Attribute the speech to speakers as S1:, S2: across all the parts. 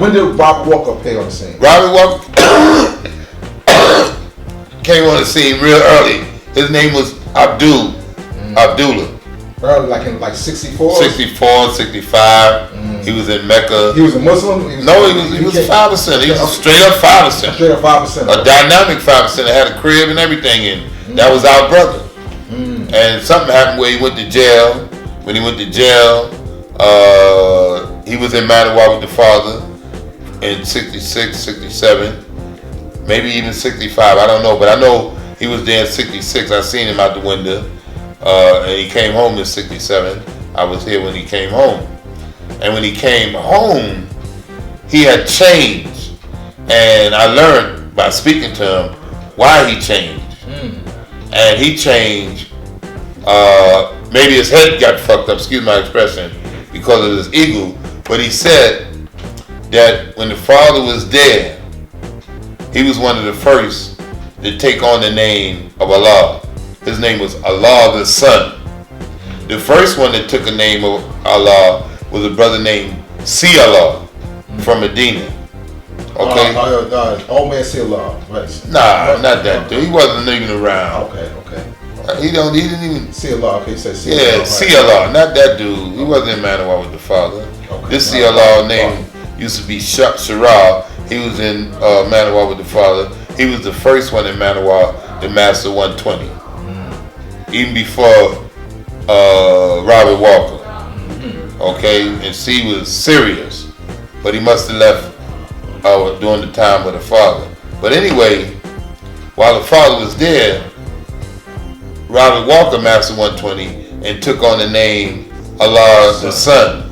S1: When did Robert Walker appear on the scene?
S2: Robert Walker came on the scene real early. His name was Abdullah.
S1: Early, like in 64?
S2: 64, 65. He was in Mecca.
S1: He was a Muslim?
S2: He was 5%. He was a straight up 5%.
S1: Straight up 5%.
S2: A dynamic 5%. That had a crib and everything in. That was our brother. And something happened where he went to jail. When he went to jail, he was in Mattawan with the father in 66, 67, maybe even 65. I don't know, but I know he was there in 66. I seen him out the window, and he came home in 67. I was here when he came home. And when he came home, he had changed. And I learned by speaking to him why he changed. And he changed, maybe his head got fucked up, excuse my expression, because of his ego. But he said that when the father was dead, he was one of the first to take on the name of Allah. His name was Allah the Son. The first one that took a name of Allah was a brother named Si Allah from Medina. Okay?
S1: Old man Si Allah. Right.
S2: Nah, not that dude. He wasn't even around.
S1: Okay.
S2: He didn't even.
S1: Si Allah. Okay, you said Si Allah.
S2: Yeah,
S1: right.
S2: Si Allah, not that dude. He wasn't in Manawa with the father.
S1: Okay.
S2: This Si Allah name used to be Shara. He was in Manawa with the father. He was the first one in Manawa to master 120. Even before Robert Walker. Okay, and C was serious, but he must have left during the time of the father. But anyway, while the father was there, Robert Walker mastered 120 and took on the name Allah the Son,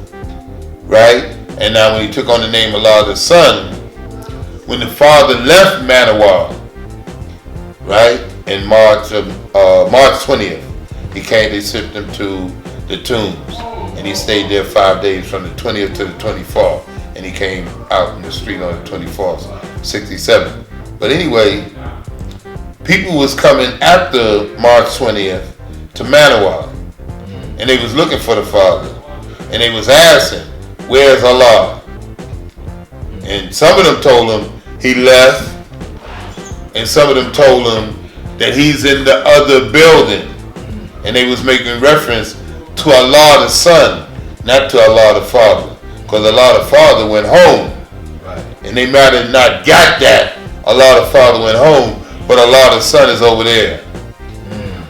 S2: right? And now when he took on the name Allah the Son, when the father left Manawa, right, in March 20th, they shipped him to the tombs, and he stayed there 5 days from the 20th to the 24th, and he came out in the street on the 24th, 67. But anyway, people was coming after March 20th to Manawa, and they was looking for the father, and they was asking, where's Allah? And some of them told him he left, and some of them told him that he's in the other building, and they was making reference to Allah the Son, not to Allah the Father, because Allah the Father went home, and they might have not got that. Allah the Father went home, but Allah the Son is over there.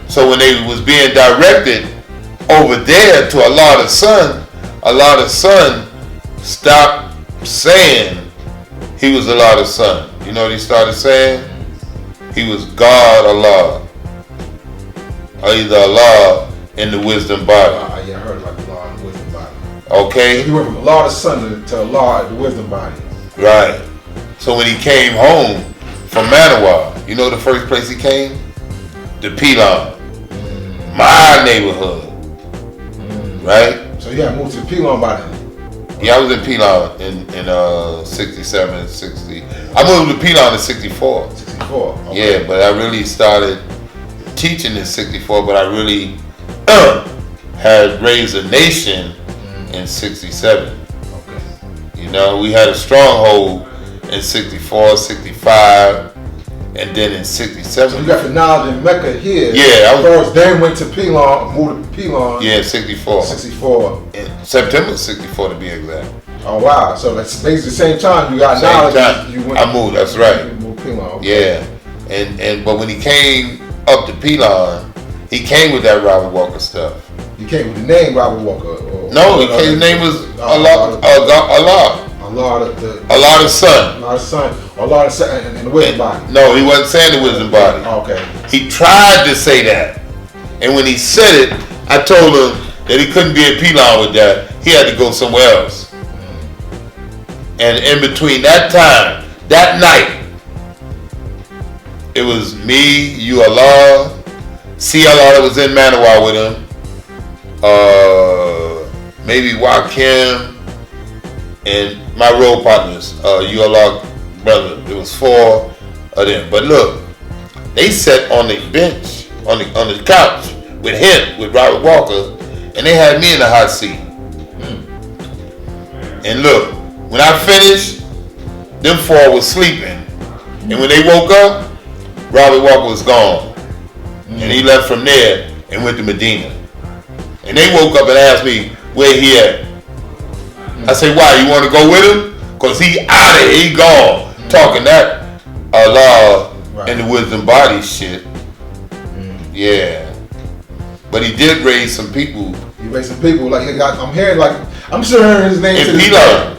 S2: So when they was being directed over there to Allah the Son stopped saying he was Allah the Son. You know what he started saying? He was God Allah, or either Allah in the wisdom body.
S1: Yeah, I heard about Allah in the wisdom body.
S2: Okay?
S1: He went from Allah the Son to Allah in the wisdom body.
S2: Right. So when he came home from Manawa, you know the first place he came? The Pilon. My neighborhood. Right?
S1: So you got moved to the Pilon body.
S2: Yeah, I was in Pilon in 67, 60. I moved to Pilon in 64.
S1: 64. Okay.
S2: Yeah, but I really started teaching in 64, but I really had raised a nation in 67.
S1: Okay.
S2: You know, we had a stronghold in 64, 65, and then in 67.
S1: So you got the knowledge in Mecca here.
S2: Yeah,
S1: first then went to Pilon, moved to Pilon.
S2: Yeah, 64.
S1: 64.
S2: In September 64 to be exact.
S1: Oh wow! So that's basically the same time you got
S2: Same
S1: knowledge.
S2: time.
S1: You went,
S2: I moved. That's right.
S1: You moved Pilon. Okay.
S2: Yeah, but when he came up to Pilon, he came with that Robert Walker stuff.
S1: You came with the name Robert Walker.
S2: No, his name was Allah. Allah the Son.
S1: Allah the Son. Allah the Son in the wisdom body.
S2: No, he wasn't saying the wisdom body.
S1: Okay.
S2: He tried to say that, and when he said it, I told him that he couldn't be at Pilon with that. He had to go somewhere else. And in between that time, that night, it was me, you, Allah, Si Allah that was in Manawa with him, maybe Wakim, and my role partners, you, Allah, brother. There was 4 of them. But look, they sat on the bench, on the couch with him, with Robert Walker, and they had me in the hot seat. And look, when I finished, them four was sleeping. And when they woke up, Robert Walker was gone. And he left from there and went to Medina. And they woke up and asked me where he at. I said, why, you want to go with him? Because he out of here, he gone. Talking that Allah and the wisdom body shit. Yeah. But he did raise some people.
S1: He raised some people, like, I'm hearing, like, I'm sure hearing his name.
S2: In Pilon.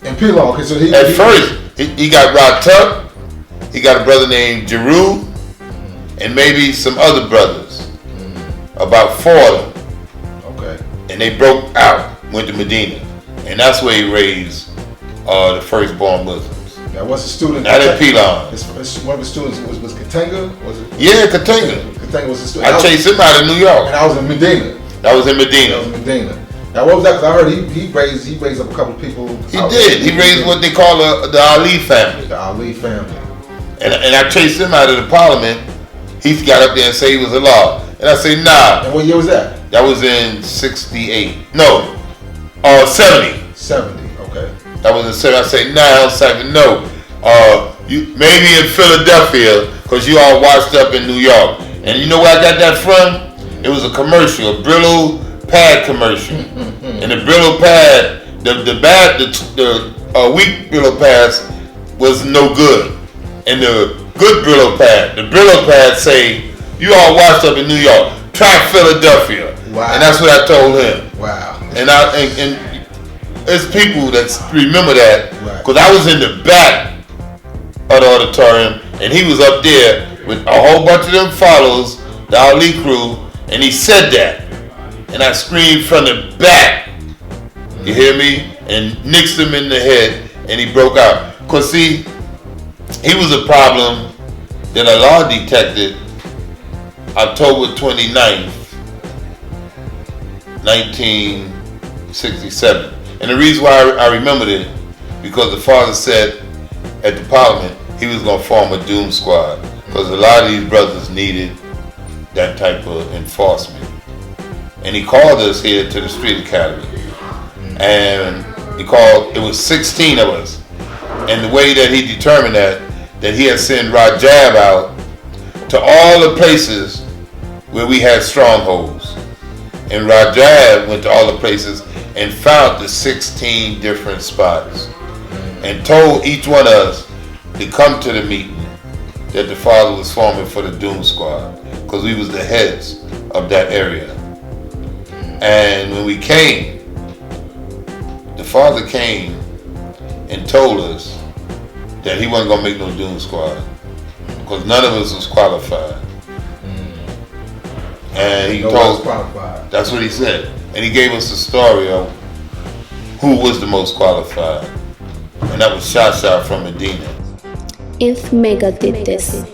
S1: In Pilon, okay, so
S2: At first, he got Rod Tuck. He got a brother named Jeru, and maybe some other brothers. About 4 of them.
S1: Okay.
S2: And they broke out, went to Medina. And that's where he raised the firstborn Muslims.
S1: Now, was a student?
S2: Not in Pilon.
S1: One of the students was Katenga? Was it?
S2: Yeah, Katenga.
S1: Katenga was a student.
S2: I chased him out of New York.
S1: And I was in Medina.
S2: That was in Medina.
S1: That was in Medina. Now, what was that? Because I heard he raised up a couple of people.
S2: He did. He raised what they call the Ali family.
S1: The Ali family.
S2: And I chased him out of the parliament. He got up there and said he was a law. And I said, nah.
S1: And what year was that?
S2: That was in 68. No. 70.
S1: 70, okay.
S2: That was in 70. I said, nah, 70. No. You maybe in Philadelphia, because you all washed up in New York. And you know where I got that from? It was a commercial, a Brillo pad commercial. And the Brillo pad, the weak Brillo pads was no good. And the good Brillo pad, the Brillo pad say, you all washed up in New York, try Philadelphia.
S1: Wow.
S2: And that's what I told him.
S1: Wow.
S2: And there's people that remember that, because I was in the back of the auditorium, and he was up there with a whole bunch of them followers, the Ali crew, and he said that. And I screamed from the back, you hear me? And nicked him in the head, and he broke out. Because see, he was a problem that Allah detected October 29th, 1967. And the reason why I remembered it, because the father said at the parliament he was going to form a doom squad, because a lot of these brothers needed that type of enforcement. And he called us here to the street academy. And it was 16 of us. And the way that he determined that he had sent Rajab out to all the places where we had strongholds. And Rajab went to all the places and found the 16 different spots and told each one of us to come to the meeting that the father was forming for the Doom Squad, because we was the heads of that area. And when we came, the father came and told us that he wasn't going to make no Doom Squad, because none of us was qualified. And he told, that's what he said. And he gave us the story of who was the most qualified. And that was Shasha from Medina.
S3: If Mecca did this,